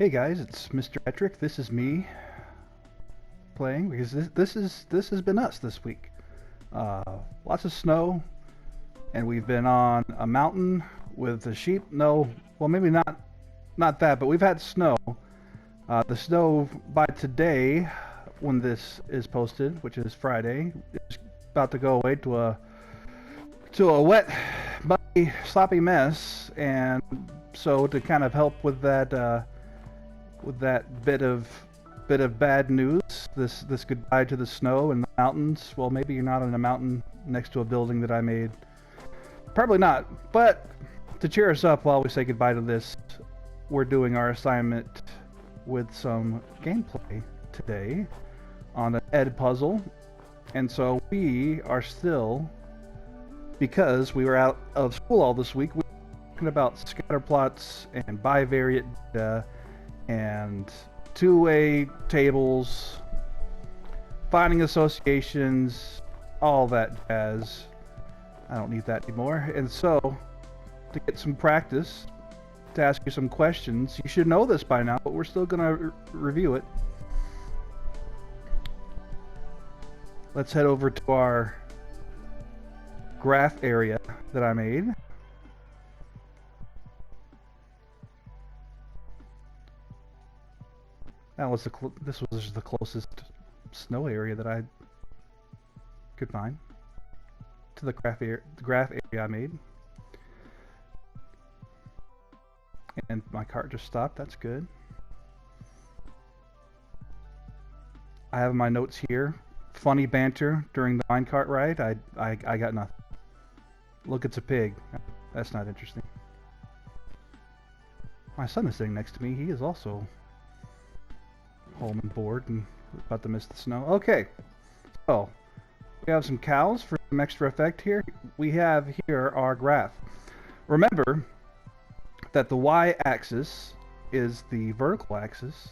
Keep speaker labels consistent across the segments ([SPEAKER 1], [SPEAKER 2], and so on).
[SPEAKER 1] Hey guys, it's Mr. Patrick. This is me playing because this has been us this week. Uh, Lots of snow, and we've been on a mountain with the sheep. No, well maybe not that, but we've had snow. The snow by today, when this is posted, which is Friday, is about to go away to a wet, muddy, sloppy mess, and so to kind of help with that bit of bad news, this goodbye to the snow and the mountains. Well, maybe you're not on a mountain next to a building that I made. Probably not. But to cheer us up while we say goodbye to this, we're doing our assignment with some gameplay today on an Ed puzzle. And so we are still, because we were out of school all this week, we're talking about scatter plots and bivariate data and two-way tables, finding associations, all that jazz. I don't need that anymore. And so, to get some practice, to ask you some questions, you should know this by now, but we're still going to review it. Let's head over to our graph area that I made. This was the closest snow area that I could find to the graph area I made. And my cart just stopped. That's good. I have my notes here. Funny banter during the minecart ride. I got nothing. Look, it's a pig. That's not interesting. My son is sitting next to me. He is also home and bored and about to miss the snow. Okay, so we have some cows for some extra effect here. We have here our graph. Remember that the y-axis is the vertical axis,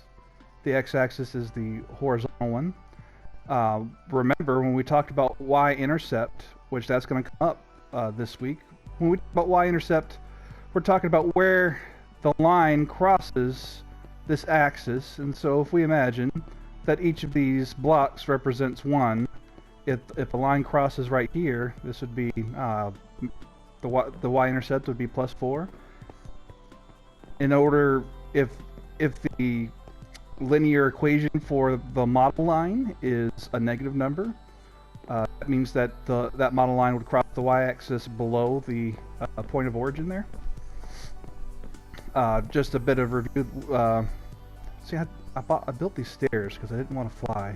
[SPEAKER 1] the x-axis is the horizontal one. Remember when we talked about y-intercept, which that's going to come up this week. When we talk about y-intercept, we're talking about where the line crosses this axis, and so if we imagine that each of these blocks represents one, if a line crosses right here, this would be the y-intercept would be +4. In order, if the linear equation for the model line is a negative number, that means that that model line would cross the y-axis below the point of origin there. Just a bit of review. See, I built these stairs because I didn't want to fly.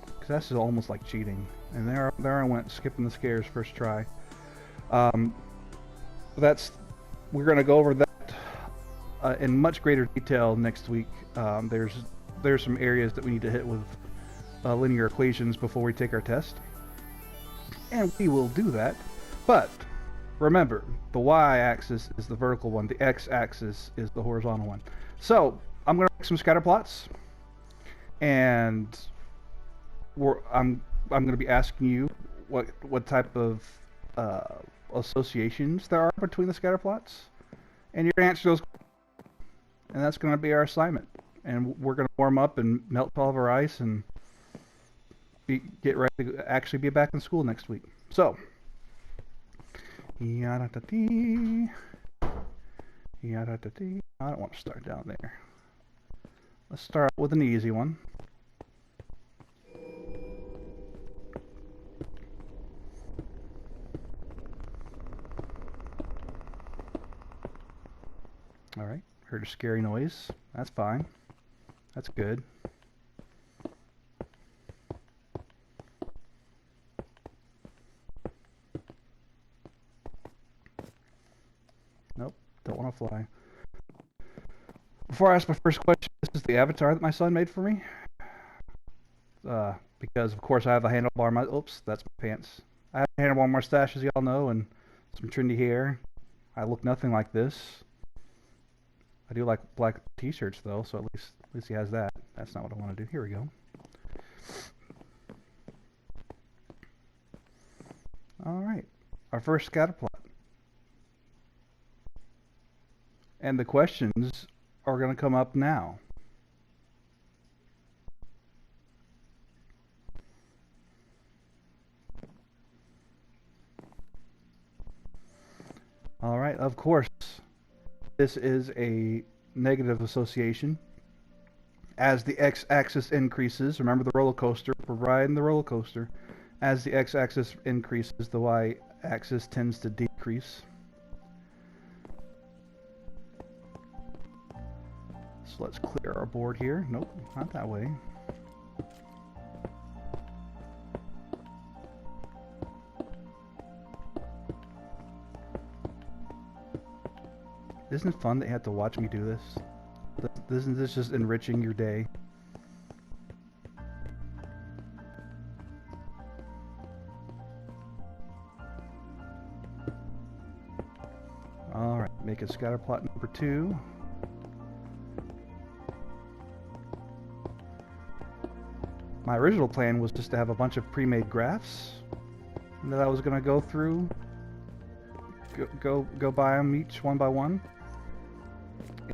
[SPEAKER 1] Because that's almost like cheating. And there I went, skipping the stairs first try. We're going to go over that in much greater detail next week. There's some areas that we need to hit with linear equations before we take our test. And we will do that. But remember, the y-axis is the vertical one, the x-axis is the horizontal one. So I'm going to make some scatter plots, and I'm going to be asking you what type of associations there are between the scatter plots, and you're going to answer those, and that's going to be our assignment. And we're going to warm up and melt all of our ice and get ready to actually be back in school next week. So. I don't want to start down there. Let's start with an easy one. Alright, heard a scary noise. That's fine. That's good. Nope, don't want to fly. Before I ask my first question, this is the avatar that my son made for me. Because of course I have a handlebar. Oops, that's my pants. I have a handlebar mustache, as y'all know, and some trendy hair. I look nothing like this. I do like black t-shirts though, so at least he has that. That's not what I want to do. Here we go. All right, our first scatter plot. And the questions are going to come up now. All right, of course, this is a negative association. As the x-axis increases, remember the roller coaster, we're riding the roller coaster. As the x-axis increases, the y-axis tends to decrease. So let's clear our board here. Nope, not that way. Isn't it fun that you have to watch me do this? Isn't this just enriching your day? Alright, make it scatter plot number 2. My original plan was just to have a bunch of pre-made graphs that I was going to go through, go by them each one by one.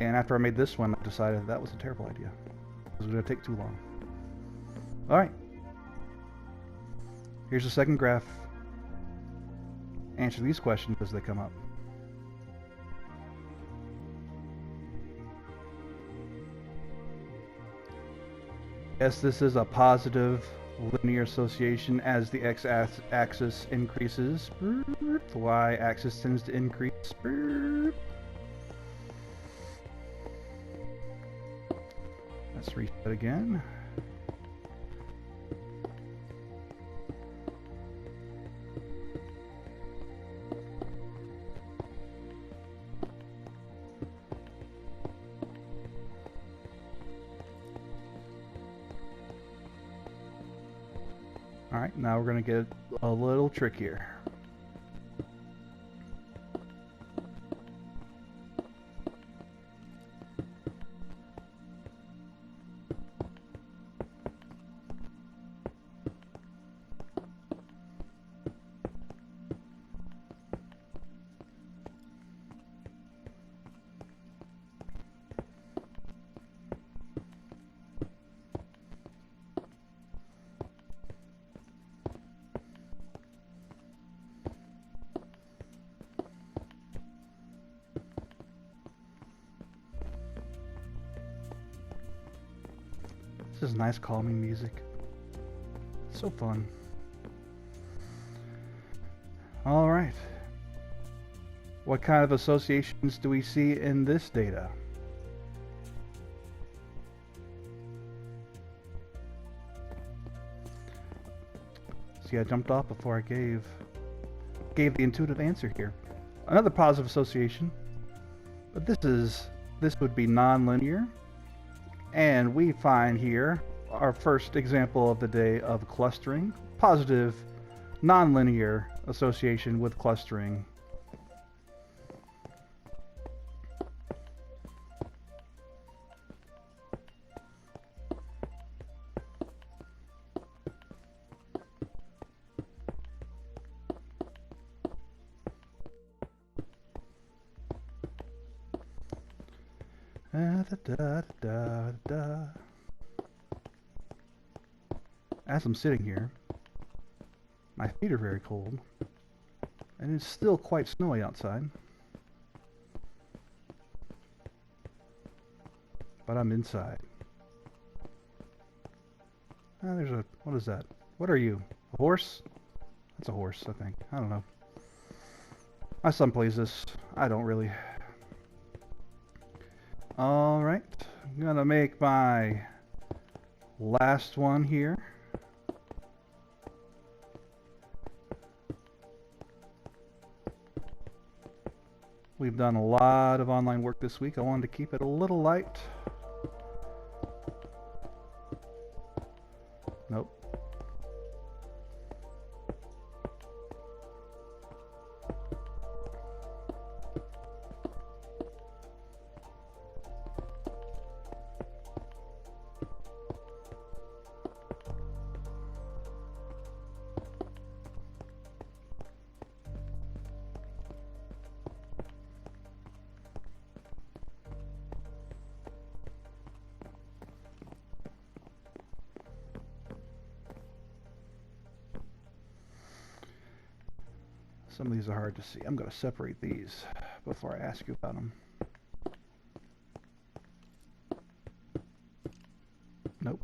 [SPEAKER 1] And after I made this one, I decided that was a terrible idea. It was going to take too long. Alright. Here's the second graph. Answer these questions as they come up. Yes, this is a positive linear association. As the x-axis increases, the y-axis tends to increase. Let's reset again. Alright, now we're going to get a little trickier. This is nice calming music. It's so fun. Alright. What kind of associations do we see in this data? See, I jumped off before I gave the intuitive answer here. Another positive association, but this would be nonlinear. And we find here our first example of the day of clustering. Positive, nonlinear association with clustering. As I'm sitting here, my feet are very cold, and it's still quite snowy outside. But I'm inside. There's a... what is that? What are you? A horse? That's a horse, I think. I don't know. My son plays this. I don't really. Alright. I'm gonna make my last one here. We've done a lot of online work this week. I wanted to keep it a little light. Nope. Some of these are hard to see. I'm going to separate these before I ask you about them. Nope.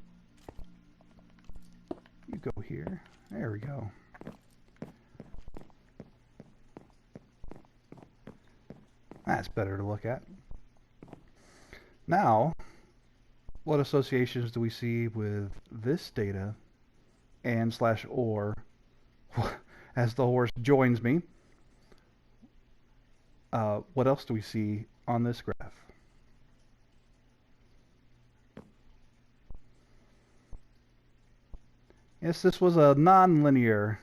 [SPEAKER 1] You go here. There we go. That's better to look at. Now, what associations do we see with this data and / or as the horse joins me? What else do we see on this graph? Yes, this was a nonlinear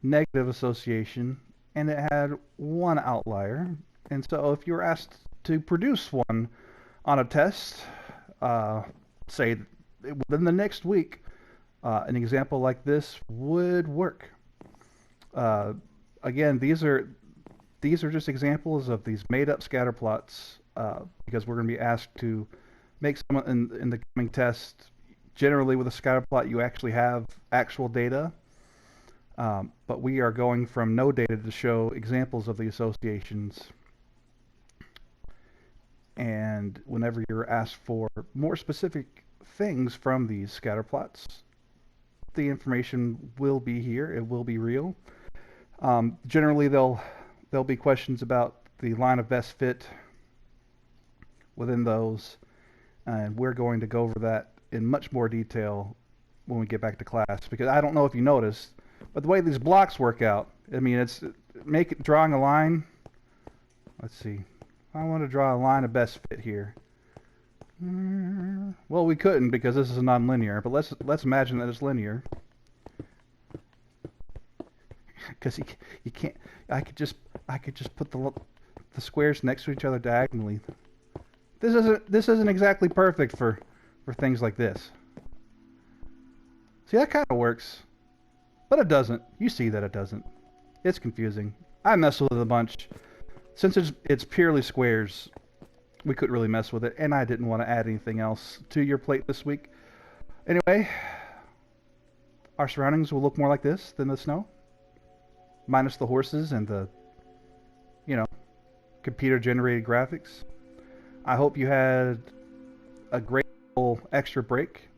[SPEAKER 1] negative association, and it had one outlier. And so if you were asked to produce one on a test, say within the next week, an example like this would work. Again, these are just examples of these made-up scatter plots, because we're going to be asked to make some in the coming test. Generally, with a scatter plot, you actually have actual data, but we are going from no data to show examples of the associations. And whenever you're asked for more specific things from these scatter plots, the information will be here. It will be real. Generally, there'll be questions about the line of best fit within those, and we're going to go over that in much more detail when we get back to class, because I don't know if you noticed, but the way these blocks work out, I mean, it's drawing a line. Let's see. I want to draw a line of best fit here. Well, we couldn't because this is nonlinear, but let's imagine that it's linear. Because you can't. I could just put the squares next to each other diagonally. This isn't exactly perfect for things like this. See, that kind of works, but it doesn't. You see that it doesn't. It's confusing. I mess with it a bunch. Since it's purely squares, we couldn't really mess with it, and I didn't want to add anything else to your plate this week. Anyway, our surroundings will look more like this than the snow, minus the horses and the, computer-generated graphics. I hope you had a great little extra break.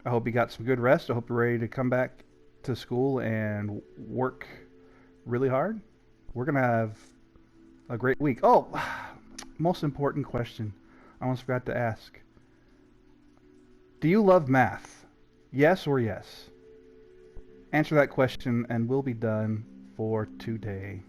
[SPEAKER 1] I hope you got some good rest. I hope you're ready to come back to school and work really hard. We're going to have a great week. Oh, most important question I almost forgot to ask. Do you love math? Yes or yes? Answer that question and we'll be done for today.